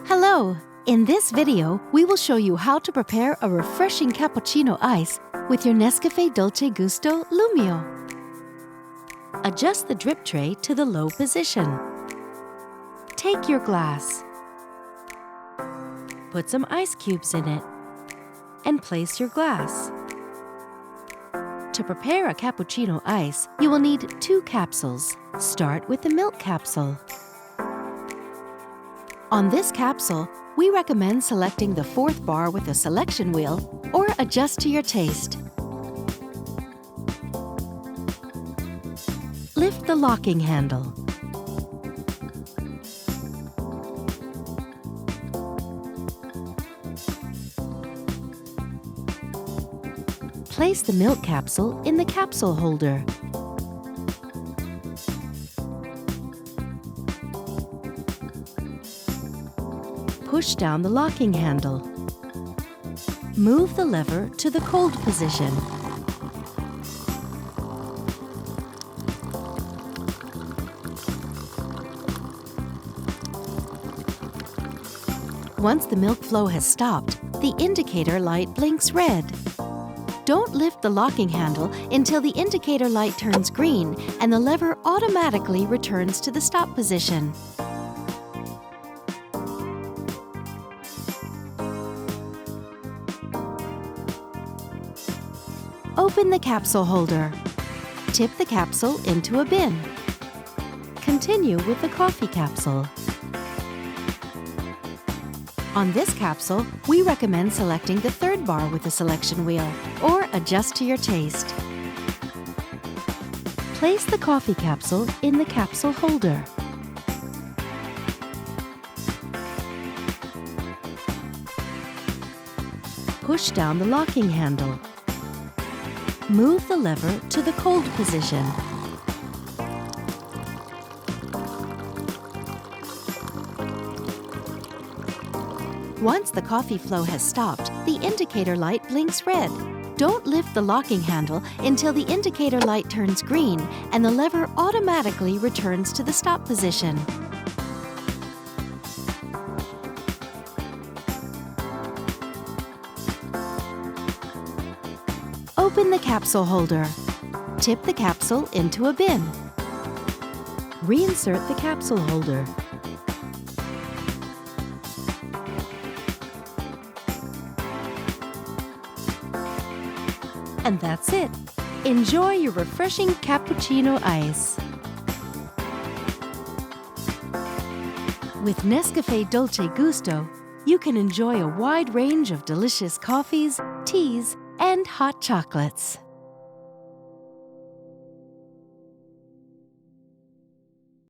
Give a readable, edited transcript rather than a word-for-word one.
Hello! In this video, we will show you how to prepare a refreshing cappuccino ice with your NESCAFÉ Dolce Gusto Lumio. Adjust the drip tray to the low position. Take your glass. Put some ice cubes in it and place your glass. To prepare a cappuccino ice, you will need 2 capsules. Start with the milk capsule. On this capsule, we recommend selecting the 4th bar with a selection wheel or adjust to your taste. Lift the locking handle. Place the milk capsule in the capsule holder. Push down the locking handle. Move the lever to the cold position. Once the milk flow has stopped, the indicator light blinks red. Don't lift the locking handle until the indicator light turns green and the lever automatically returns to the stop position. Open the capsule holder. Tip the capsule into a bin. Continue with the coffee capsule. On this capsule, we recommend selecting the 3rd bar with the selection wheel, or adjust to your taste. Place the coffee capsule in the capsule holder. Push down the locking handle. Move the lever to the cold position. Once the coffee flow has stopped, the indicator light blinks red. Don't lift the locking handle until the indicator light turns green and the lever automatically returns to the stop position. Open the capsule holder. Tip the capsule into a bin. Reinsert the capsule holder. And that's it. Enjoy your refreshing cappuccino ice. With NESCAFÉ Dolce Gusto, you can enjoy a wide range of delicious coffees, teas, and hot chocolates.